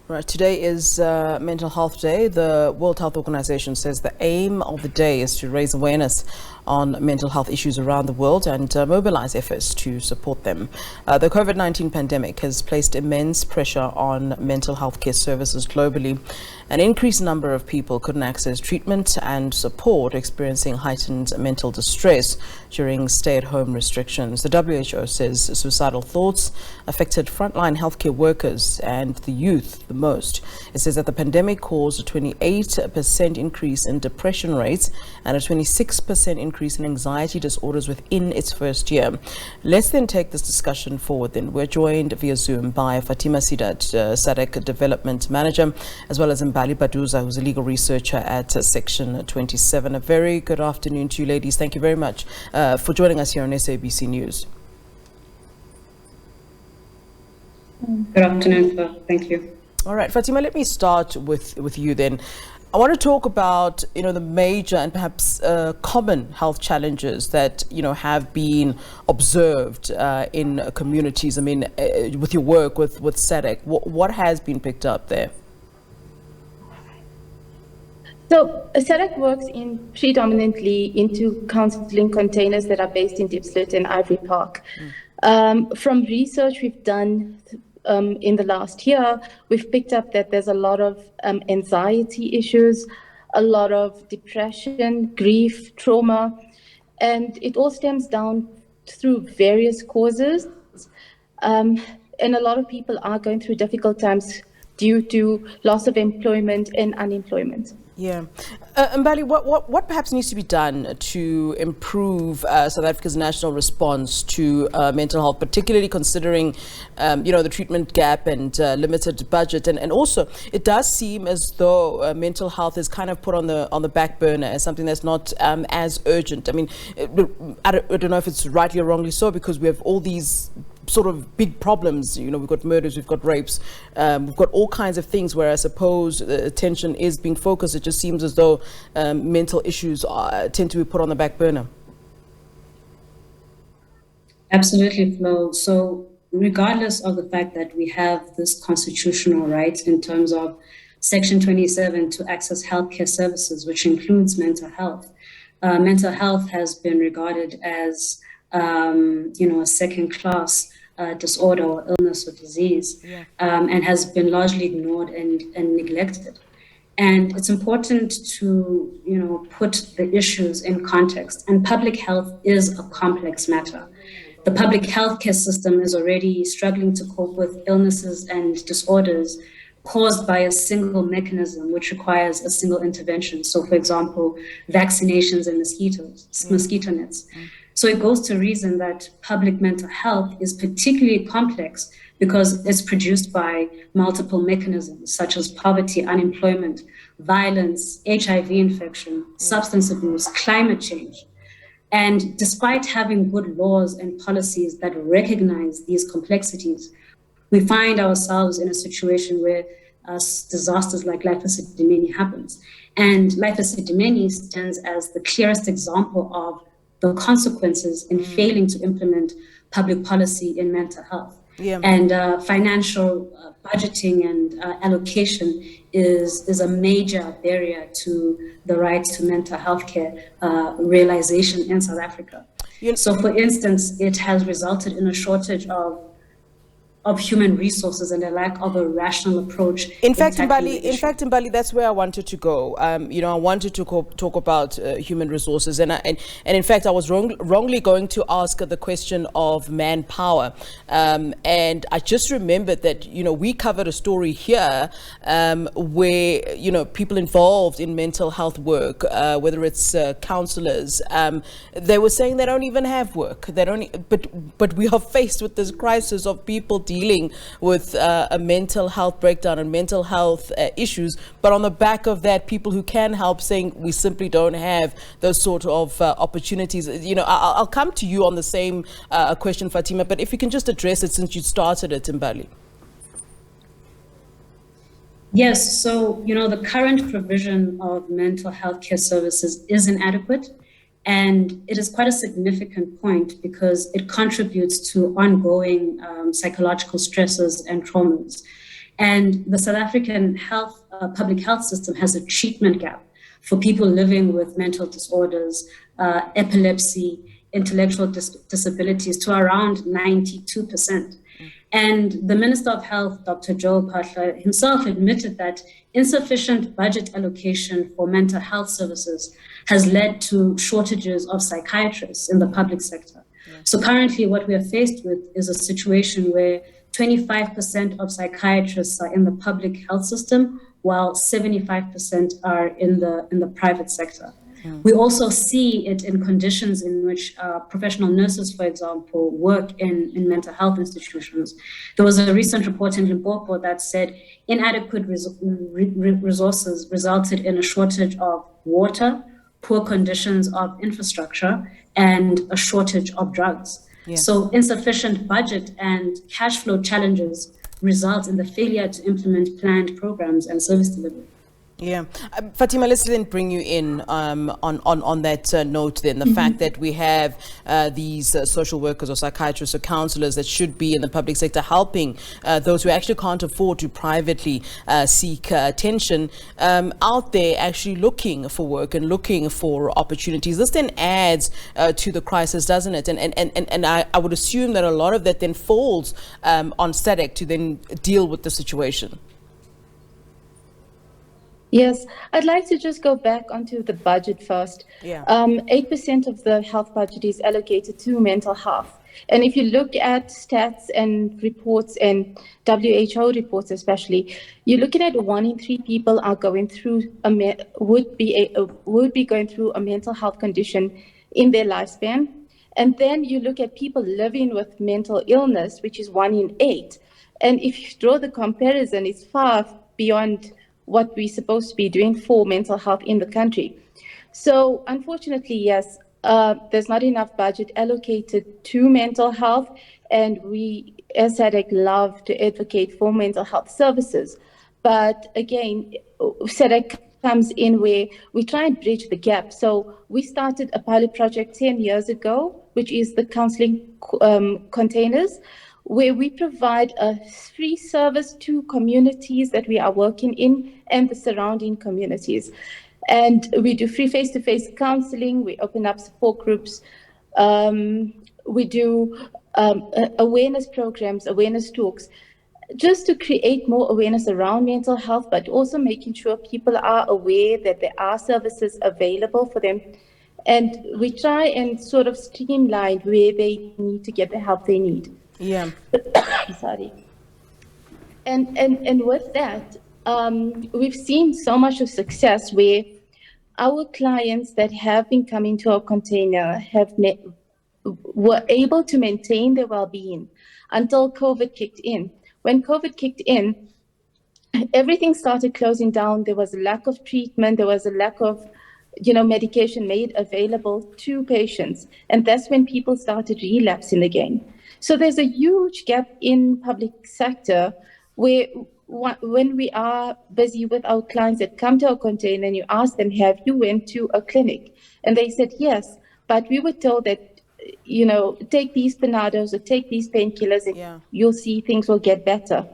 Right. Today is Mental Health Day. The World Health Organization says the aim of the day is to raise awareness on mental health issues around the world and mobilize efforts to support them. The COVID-19 pandemic has placed immense pressure on mental health care services globally. An increased number of people couldn't access treatment and support, experiencing heightened mental distress during stay-at-home restrictions. The WHO says suicidal thoughts affected frontline healthcare workers and the youth the most. It says that the pandemic caused a 28% increase in depression rates and a 26% increase in anxiety disorders within its first year. Let's then take this discussion forward then. We're joined via Zoom by Fatima, Seedat, Sadag Development Manager, as well as Mbali Baduza, who's a legal researcher at Section27. A very good afternoon to you ladies. Thank you very much for joining us here on SABC News. Good afternoon, sir. Thank you. All right, Fatima, let me start with you then. I want to talk about, the major and perhaps common health challenges that, have been observed in communities. I mean, with your work with Sadag, what has been picked up there? So Sadag works predominantly into counseling containers that are based in Diepsloot and Ivory Park. From research we've done in the last year, we've picked up that there's a lot of anxiety issues, a lot of depression, grief, trauma, and it all stems down through various causes. And a lot of people are going through difficult times due to loss of employment and unemployment. Yeah. Mbali, what perhaps needs to be done to improve South Africa's national response to mental health, particularly considering, the treatment gap and limited budget? And also, it does seem as though mental health is kind of put on the back burner as something that's not as urgent. I mean, I don't know if it's rightly or wrongly so, because we have all these sort of big problems. We've got murders, we've got rapes, we've got all kinds of things where I suppose attention is being focused. It just seems as though mental issues tend to be put on the back burner. Absolutely, Flo. So regardless of the fact that we have this constitutional right in terms of Section 27 to access healthcare services, which includes mental health has been regarded as a second-class disorder or illness or disease, and has been largely ignored and neglected. And it's important to, put the issues in context. And public health is a complex matter. The public healthcare system is already struggling to cope with illnesses and disorders caused by a single mechanism, which requires a single intervention. So, for example, vaccinations and mosquito nets. So it goes to reason that public mental health is particularly complex because it's produced by multiple mechanisms such as poverty, unemployment, violence, HIV infection, substance abuse, climate change. And despite having good laws and policies that recognize these complexities, we find ourselves in a situation where disasters like Lifecysimeni happens. And Lifecysimeni stands as the clearest example of the consequences in failing to implement public policy in mental health. Yeah. And financial budgeting and allocation is a major barrier to the right to mental health care realization in South Africa. So, for instance, it has resulted in a shortage of human resources and a lack of a rational approach. In fact, Mbali, that's where I wanted to go. I wanted to talk about human resources, and in fact, I was wrongly going to ask the question of manpower, and I just remembered that we covered a story here where people involved in mental health work, whether it's counselors, they were saying they don't even have work. They don't, but we are faced with this crisis of people dealing with a mental health breakdown and mental health issues, but on the back of that, people who can help saying we simply don't have those sort of opportunities. I'll come to you on the same question, Fatima, but if you can just address it since you started it, Mbali. Yes, so the current provision of mental health care services is inadequate. And it is quite a significant point because it contributes to ongoing psychological stresses and traumas. And the South African public health system has a treatment gap for people living with mental disorders, epilepsy, intellectual disabilities to around 92%. And the Minister of Health, Dr. Joel Phaahla, himself admitted that insufficient budget allocation for mental health services has led to shortages of psychiatrists in the public sector. So currently what we are faced with is a situation where 25% of psychiatrists are in the public health system, while 75% are in the private sector. We also see it in conditions in which professional nurses, for example, work in mental health institutions. There was a recent report in Limpopo that said inadequate resources resulted in a shortage of water, poor conditions of infrastructure, and a shortage of drugs. Yes. So insufficient budget and cash flow challenges result in the failure to implement planned programs and service delivery. Yeah. Fatima, let's then bring you in on that note then, the fact that we have these social workers or psychiatrists or counselors that should be in the public sector helping those who actually can't afford to privately seek attention out there actually looking for work and looking for opportunities. This then adds to the crisis, doesn't it? And I would assume that a lot of that then falls on Sadag to then deal with the situation. Yes, I'd like to just go back onto the budget first. 8% of the health budget is allocated to mental health. And if you look at stats and reports and WHO reports especially, you're looking at 1 in 3 people are going through would be going through a mental health condition in their lifespan. And then you look at people living with mental illness, which is 1 in 8. And if you draw the comparison, it's far beyond what we're supposed to be doing for mental health in the country. So unfortunately, yes, there's not enough budget allocated to mental health, and we as Sadag love to advocate for mental health services. But again, Sadag comes in where we try and bridge the gap. So we started a pilot project 10 years ago, which is the counseling containers, where we provide a free service to communities that we are working in and the surrounding communities. And we do free face-to-face counseling, we open up support groups, we do awareness programs, awareness talks, just to create more awareness around mental health, but also making sure people are aware that there are services available for them. And we try and sort of streamline where they need to get the help they need. Yeah. Sorry. And with that, we've seen so much of success where our clients that have been coming to our container were able to maintain their well-being until COVID kicked in. When COVID kicked in, everything started closing down. There was a lack of treatment. There was a lack of medication made available to patients. And that's when people started relapsing again. So there's a huge gap in public sector where when we are busy with our clients that come to our container and you ask them, have you went to a clinic? And they said, yes, but we were told that, take these Panados or take these painkillers and you'll see things will get better.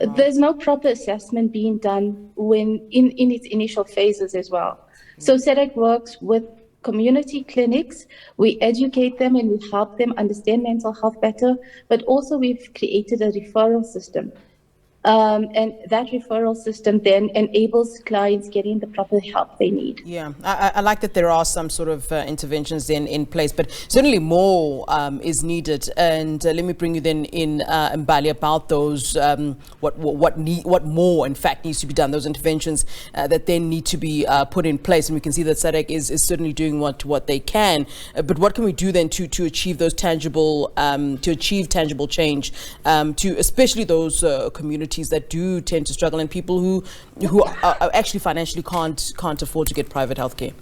Wow. There's no proper assessment being done when in its initial phases as well. So Sadag works with community clinics. We educate them and we help them understand mental health better, but also we've created a referral system. And that referral system then enables clients getting the proper help they need. Yeah, I like that there are some sort of interventions in place, but certainly more is needed. And let me bring you then in, Mbali, about those, what more in fact needs to be done, those interventions that then need to be put in place. And we can see that Sadag is certainly doing what they can. But what can we do then to achieve those tangible, tangible change, to especially those communities that do tend to struggle and people who are actually financially can't afford to get private healthcare?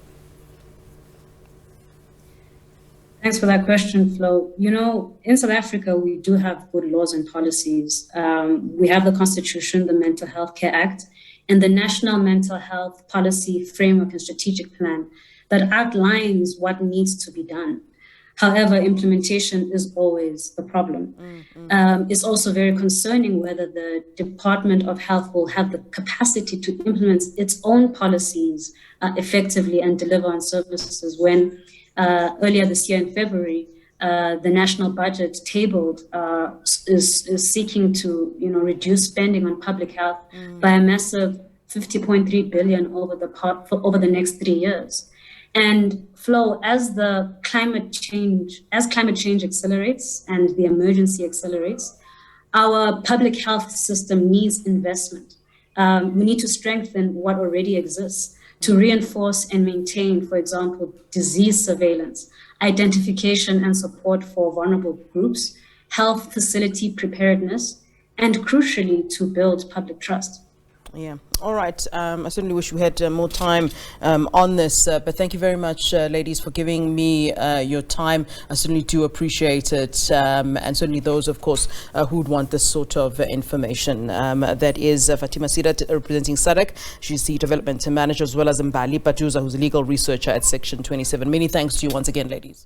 Thanks for that question, Flo. In South Africa, we do have good laws and policies. We have the Constitution, the Mental Health Care Act, and the National Mental Health Policy Framework and Strategic Plan that outlines what needs to be done. However, implementation is always a problem. It's also very concerning whether the Department of Health will have the capacity to implement its own policies effectively and deliver on services when earlier this year in February, the national budget tabled is seeking to reduce spending on public health by a massive 50.3 billion over the next 3 years. And Flo, as climate change accelerates and the emergency accelerates, our public health system needs investment. We need to strengthen what already exists to reinforce and maintain, for example, disease surveillance, identification and support for vulnerable groups, health facility preparedness, and crucially, to build public trust. Yeah. All right. I certainly wish we had more time on this, but thank you very much, ladies, for giving me your time. I certainly do appreciate it, and certainly those, of course, who would want this sort of information. That is Fatima Seedat, representing Sadag. She's the development manager, as well as Mbali Baduza, who's a legal researcher at Section 27. Many thanks to you once again, ladies.